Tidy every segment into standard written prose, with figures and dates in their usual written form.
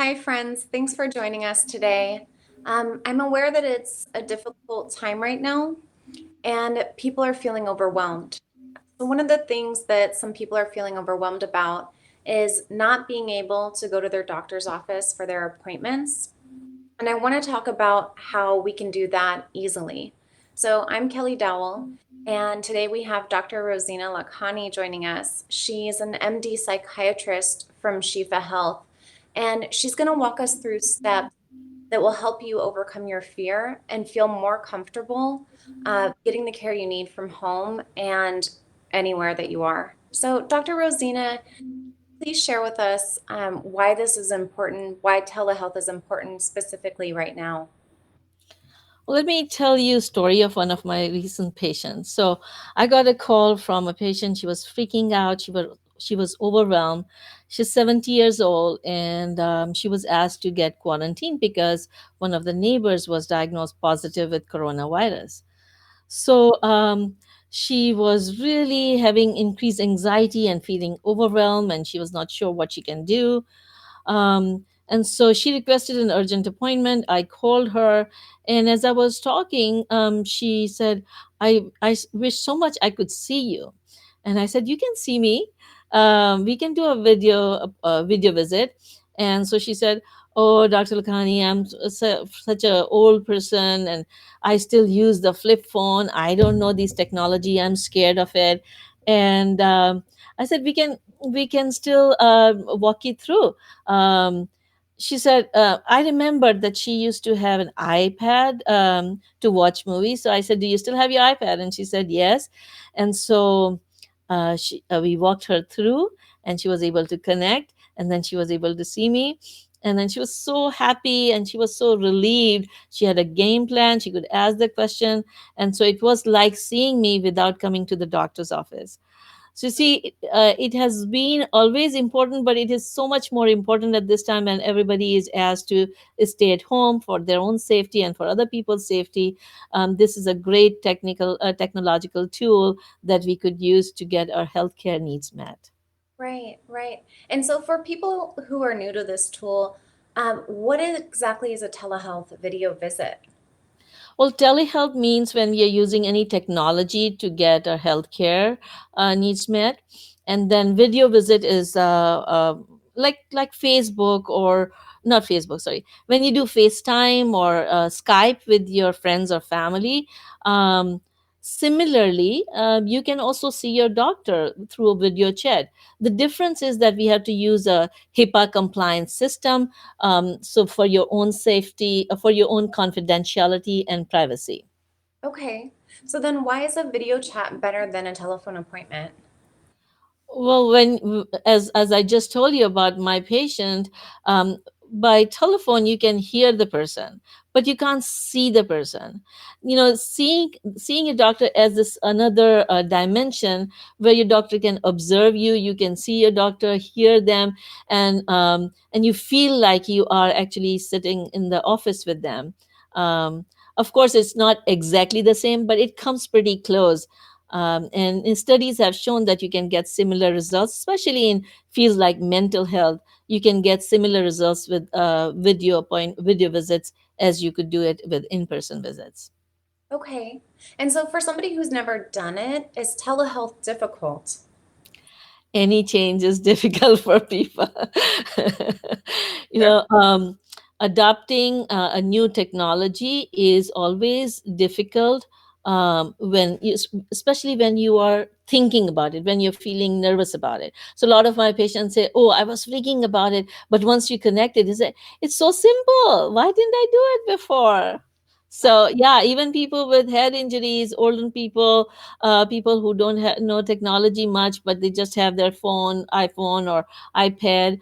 Hi, friends. Thanks for joining us today. I'm aware that it's a difficult time right now and people are feeling overwhelmed. So, one of the things that some people are feeling overwhelmed about is not being able to go to their doctor's office for their appointments. And I want to talk about how we can do that easily. So, I'm Kelly Dowell, and today we have Dr. Rozina-Happy joining us. She's an MD psychiatrist from Shifa Health, and she's going to walk us through steps that will help you overcome your fear and feel more comfortable getting the care you need from home and anywhere that you are. So, Dr. Rosina, please share with us why this is important, why telehealth is important specifically right now. Let me tell you a story of one of my recent patients. So I got a call from a patient. She was freaking out. She was overwhelmed. She's 70 years old, and she was asked to get quarantined because one of the neighbors was diagnosed positive with coronavirus. So she was really having increased anxiety and feeling overwhelmed, and she was not sure what she can do. And so she requested an urgent appointment. I called her, and as I was talking, she said, "I wish so much I could see you." And I said, "You can see me. We can do a video visit." And so she said, "Oh, Dr. Lakhani, I'm such a old person, and I still use the flip phone. I don't know this technology. I'm scared of it." And I said, "We can still walk you through." She said, "I remembered that she used to have an iPad to watch movies." So I said, "Do you still have your iPad?" And she said, "Yes." And so we walked her through, and she was able to connect, and then she was able to see me. And then she was so happy and she was so relieved. She had a game plan. She could ask the question. And so it was like seeing me without coming to the doctor's office. So you see, it has been always important, but it is so much more important at this time when everybody is asked to stay at home for their own safety and for other people's safety. This is a great technological tool that we could use to get our healthcare needs met. Right, right. And so for people who are new to this tool, exactly is a telehealth video visit? Well, telehealth means when we are using any technology to get our healthcare needs met, and then video visit is like Facebook or not Facebook. Sorry, when you do FaceTime or Skype with your friends or family. Similarly, you can also see your doctor through a video chat. The difference is that we have to use a HIPAA compliant system, so for your own safety, for your own confidentiality and privacy. Okay. So then why is a video chat better than a telephone appointment? Well, as I just told you about my patient, um, by telephone you can hear the person, but you can't see the person. Seeing a doctor as this another dimension where your doctor can observe you. You can see your doctor, hear them, and you feel like you are actually sitting in the office with them. Of course, it's not exactly the same, but it comes pretty close. And studies have shown that you can get similar results, especially in fields like mental health. You can get similar results with video visits as you could do it with in-person visits. Okay. And so for somebody who's never done it, is telehealth difficult? Any change is difficult for people. you Sure. know Adopting a new technology is always difficult, especially when you are thinking about it, when you're feeling nervous about it. So a lot of my patients say, "Oh, I was freaking about it, but once you connect it, it's so simple. Why didn't I do it before?" So yeah, even people with head injuries, older people, people who don't know technology much, but they just have their iPhone or iPad,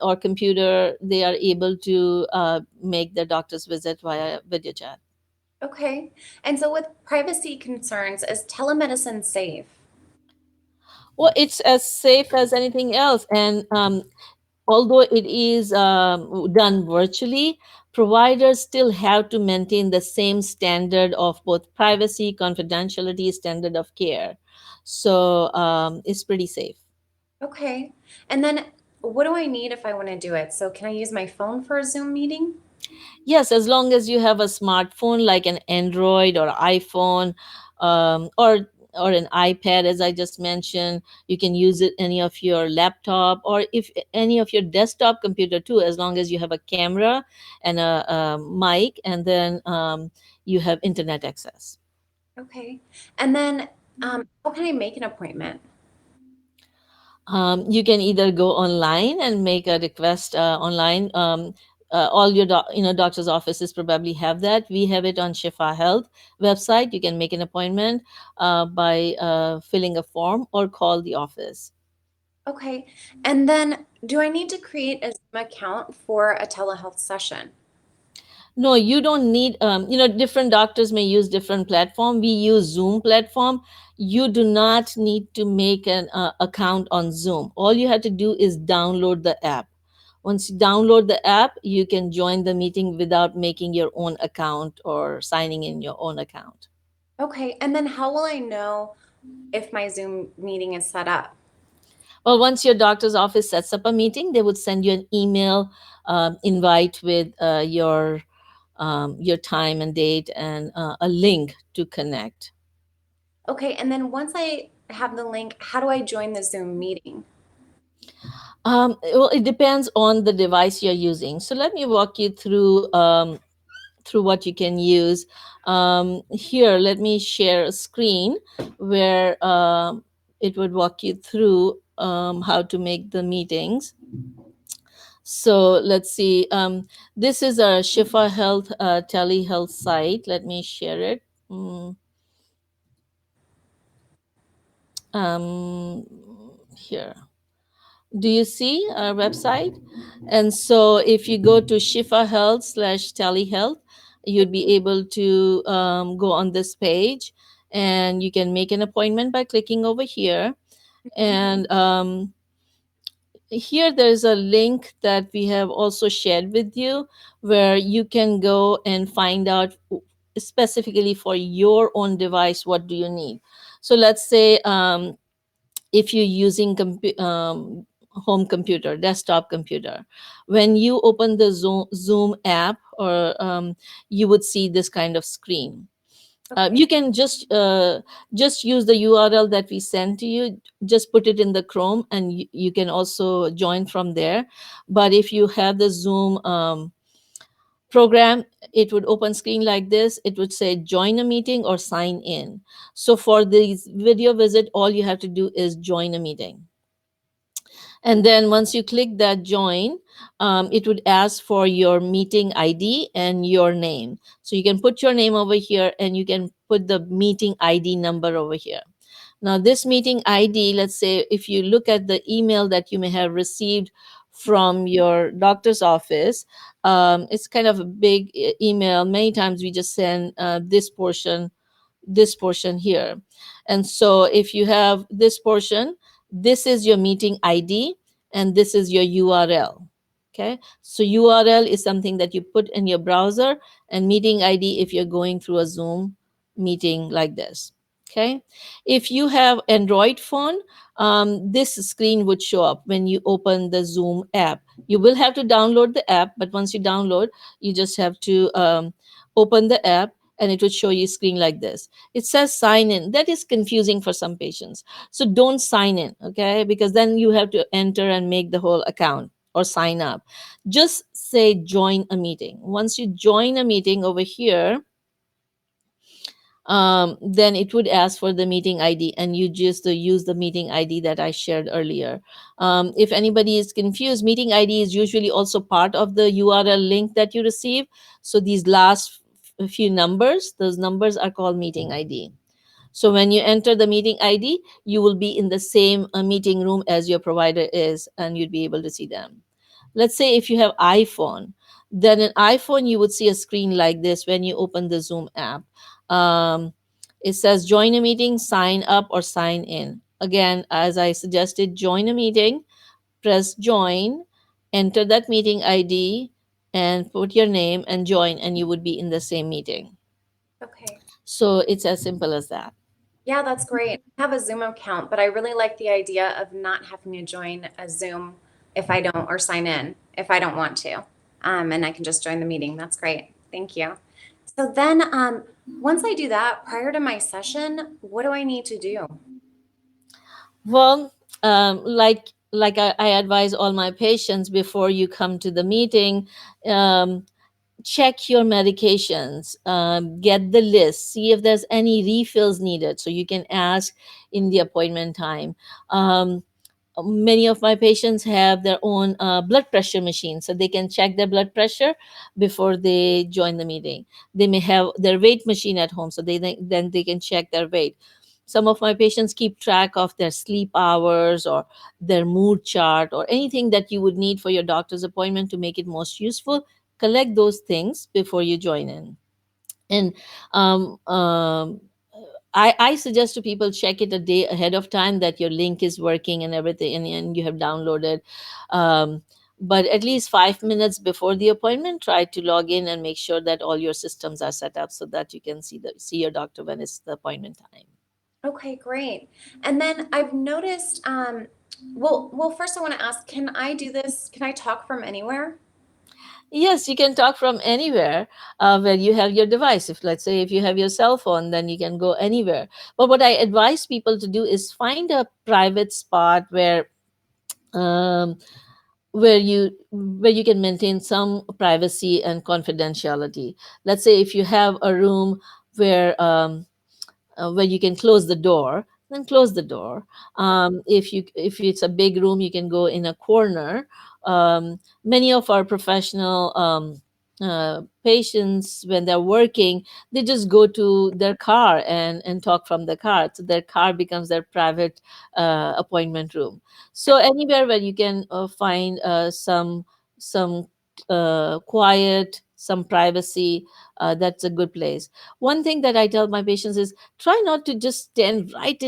or computer, they are able to make their doctor's visit via video chat. Okay. And so with privacy concerns, is telemedicine safe? Well, it's as safe as anything else. And although it is done virtually, providers still have to maintain the same standard of both privacy, confidentiality, standard of care. So it's pretty safe. Okay. And then what do I need if I want to do it? So can I use my phone for a Zoom meeting? Yes, as long as you have a smartphone like an Android or iPhone, or an iPad, as I just mentioned. You can use it any of your laptop, or if any of your desktop computer too, as long as you have a camera and a mic, and then you have internet access. Okay. And then how can I make an appointment? You can either go online and make a request online. All your doctor's offices probably have that. We have it on Shifa Health website. You can make an appointment by filling a form or call the office. Okay. And then do I need to create a Zoom account for a telehealth session? No, you don't need, different doctors may use different platform. We use Zoom platform. You do not need to make an account on Zoom. All you have to do is download the app. Once you download the app, you can join the meeting without making your own account or signing in your own account. Okay. And then how will I know if my Zoom meeting is set up? Well, once your doctor's office sets up a meeting, they would send you an email invite with your time and date and a link to connect. Okay. And then once I have the link, how do I join the Zoom meeting? Well, it depends on the device you're using. So let me walk you through what you can use. Here, let me share a screen where it would walk you through how to make the meetings. So let's see. This is a Shifa Health telehealth site. Let me share it. Mm, Here. Do you see our website? And so if you go to Shifa Health slash telehealth, you'd be able to go on this page, and you can make an appointment by clicking over here. And here there's a link that we have also shared with you, where you can go and find out specifically for your own device what do you need. So let's say if you're using home computer, desktop computer, when you open the Zoom app, or you would see this kind of screen. Okay. You can just use the URL that we sent to you. Just put it in the Chrome, and you can also join from there. But if you have the Zoom program, it would open screen like this. It would say join a meeting or sign in. So for this video visit, all you have to do is join a meeting. And then once you click that join, it would ask for your meeting ID and your name. So you can put your name over here, and you can put the meeting ID number over here. Now, this meeting ID, let's say if you look at the email that you may have received from your doctor's office, it's kind of a big email. Many times we just send this portion here. And so if you have this portion, this is your meeting ID, and this is your URL. Okay, so URL is something that you put in your browser, and meeting ID if you're going through a Zoom meeting like this. Okay, if you have Android phone, this screen would show up when you open the Zoom app. You will have to download the app, but once you download, you just have to open the app, and it would show you a screen like this. It says sign in. That is confusing for some patients. So don't sign in, okay? Because then you have to enter and make the whole account or sign up. Just say join a meeting. Once you join a meeting over here, then it would ask for the meeting ID, and you just use the meeting ID that I shared earlier. If anybody is confused, meeting ID is usually also part of the URL link that you receive. So these last few numbers, those numbers are called meeting ID. So when you enter the meeting ID, you will be in the same meeting room as your provider is, and you'd be able to see them. Let's say if you have iPhone, then in iPhone you would see a screen like this when you open the Zoom app. Um, it says join a meeting, sign up, or sign in. Again, as I suggested, join a meeting, press join, enter that meeting ID, and put your name and join, and you would be in the same meeting. Okay. So it's as simple as that. Yeah, that's great. I have a Zoom account, but I really like the idea of not having to join a Zoom if I don't, or sign in if I don't want to. And I can just join the meeting. That's great. Thank you. So then, once I do that, prior to my session, what do I need to do? Well, like I advise all my patients before you come to the meeting, um, check your medications, get the list, see if there's any refills needed, so you can ask in the appointment time. Um, Many of my patients have their own blood pressure machine, so they can check their blood pressure before they join the meeting. They may have their weight machine at home, so then they can check their weight. Some of my patients keep track of their sleep hours or their mood chart or anything that you would need for your doctor's appointment to make it most useful. Collect those things before you join in. And um, um, I suggest to people check it a day ahead of time that your link is working and everything, and you have downloaded. Um, but at least 5 minutes before the appointment, try to log in and make sure that all your systems are set up so that you can see your doctor when it's the appointment time. Okay, great. And then I've noticed, well, first I want to ask, can I do this? Can I talk from anywhere? Yes, you can talk from anywhere where you have your device. If, let's say, if you have your cell phone, then you can go anywhere. But what I advise people to do is find a private spot um, where you can maintain some privacy and confidentiality. Let's say if you have a room where you can close the door, then close the door. If it's a big room, you can go in a corner. Many of our professional patients, when they're working, they just go to their car and talk from the car, so their car becomes their private appointment room. So anywhere where you can find some quiet, some privacy, that's a good place. One thing that I tell my patients is try not to just stand right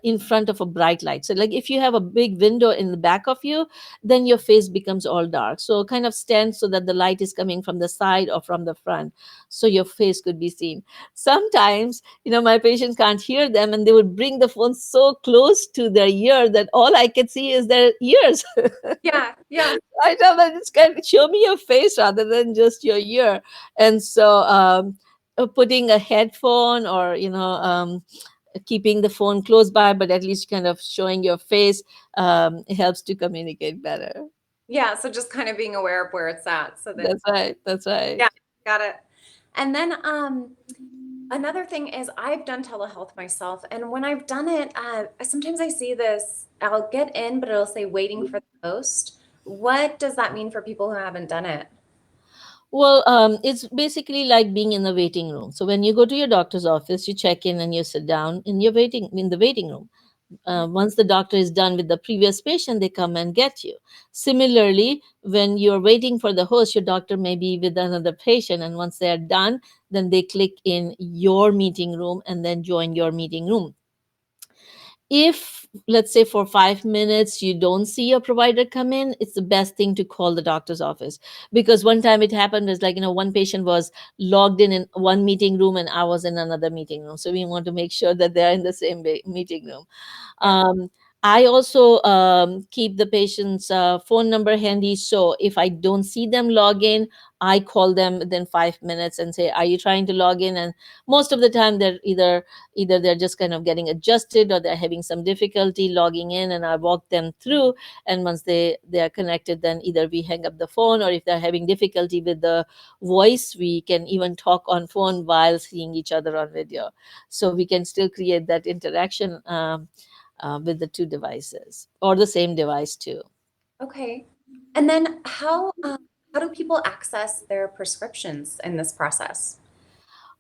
in front of a bright light. So, like if you have a big window in the back of you, then your face becomes all dark. So, kind of stand so that the light is coming from the side or from the front, so your face could be seen. Sometimes, my patients can't hear them, and they would bring the phone so close to their ear that all I can see is their ears. Yeah, yeah. I tell them, just kind of show me your face rather than just your ear. And so, putting a headphone or keeping the phone close by, but at least kind of showing your face, it helps to communicate better. Yeah, so just kind of being aware of where it's at so that, That's right. That's yeah, right. got it. And then another thing is I've done telehealth myself, and when I've done it, sometimes I see this, I'll get in, but it'll say waiting for the host. What does that mean for people who haven't done it? Well, it's basically like being in the waiting room. So when you go to your doctor's office, you check in and you sit down in the waiting room. Once the doctor is done with the previous patient, they come and get you. Similarly, when you're waiting for the host, your doctor may be with another patient, and once they are done, then they click in your meeting room and then join your meeting room. If, let's say, for 5 minutes you don't see a provider come in, it's the best thing to call the doctor's office. Because one time it happened was, like, one patient was logged in one meeting room and I was in another meeting room, so we want to make sure that they're in the same meeting room. Yeah. um, I also keep the patient's phone number handy. So if I don't see them log in, I call them within 5 minutes and say, "Are you trying to log in?" And most of the time, they're either they're just kind of getting adjusted or they're having some difficulty logging in, and I walk them through. And once they are connected, then either we hang up the phone, or if they're having difficulty with the voice, we can even talk on phone while seeing each other on video. So we can still create that interaction. With the two devices or the same device too. Okay. And then how do people access their prescriptions in this process?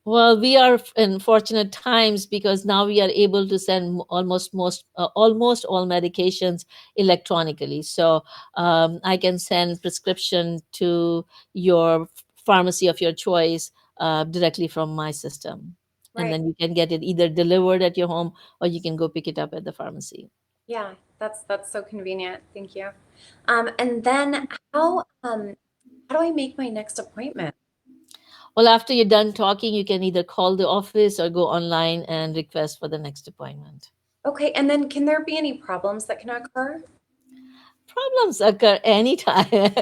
Well, we are in fortunate times because now we are able to send almost all medications electronically. So I can send prescription to your pharmacy of your choice directly from my system, and Right. then you can get it either delivered at your home or you can go pick it up at the pharmacy. Yeah, that's so convenient. Thank you. And then how do I make my next appointment? Well, after you're done talking, you can either call the office or go online and request for the next appointment. Okay, and then can there be any problems that can occur? Problems occur anytime.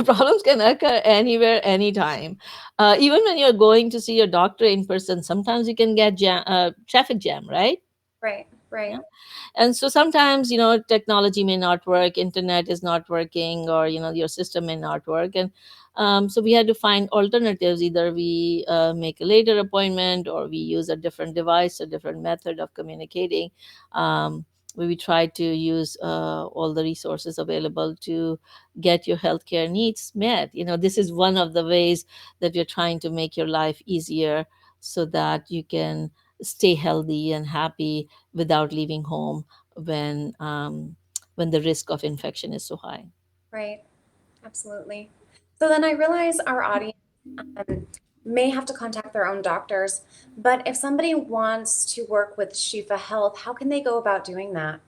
Problems can occur anywhere, anytime. Even when you're going to see your doctor in person, sometimes you can get traffic jam, right? Right, Yeah. right, And so sometimes, technology may not work, internet is not working, or your system may not work. And so we had to find alternatives. Either we make a later appointment, or we use a different device, a different method of communicating, where we try to use all the resources available to get your healthcare needs met. This is one of the ways that we're trying to make your life easier, so that you can stay healthy and happy without leaving home when the risk of infection is so high. right. Absolutely. So then I realize our audience may have to contact their own doctors, but if somebody wants to work with Shifa Health, how can they go about doing that?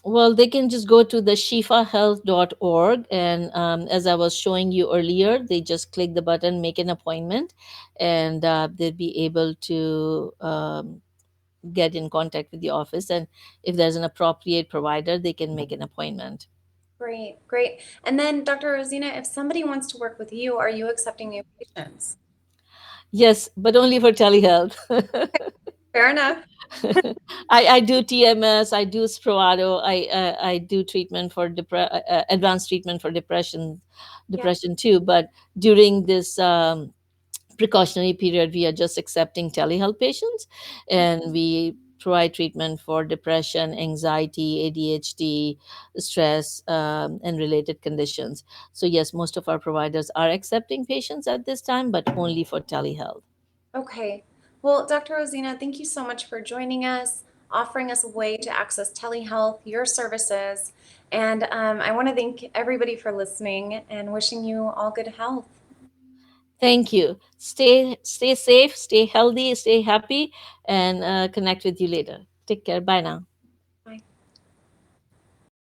Well, they can just go to the shifahealth.org, and as I was showing you earlier, they just click the button, make an appointment, and they'll be able to get in contact with the office. And if there's an appropriate provider, they can make an appointment. Great, great. And then, Dr. Rosina, if somebody wants to work with you, are you accepting new patients? Yes, but only for telehealth. Fair enough. I do TMS, I do Spravato, I do treatment for advanced treatment for Yeah. depression too. But during this precautionary period, we are just accepting telehealth patients, and we provide treatment for depression, anxiety, ADHD, stress, and related conditions. So yes, most of our providers are accepting patients at this time, but only for telehealth. Okay. Well, Dr. Rosina, thank you so much for joining us, offering us a way to access telehealth, your services. And I want to thank everybody for listening and wishing you all good health. Thank you. Stay safe, stay healthy, stay happy, and connect with you later. Take care. Bye now.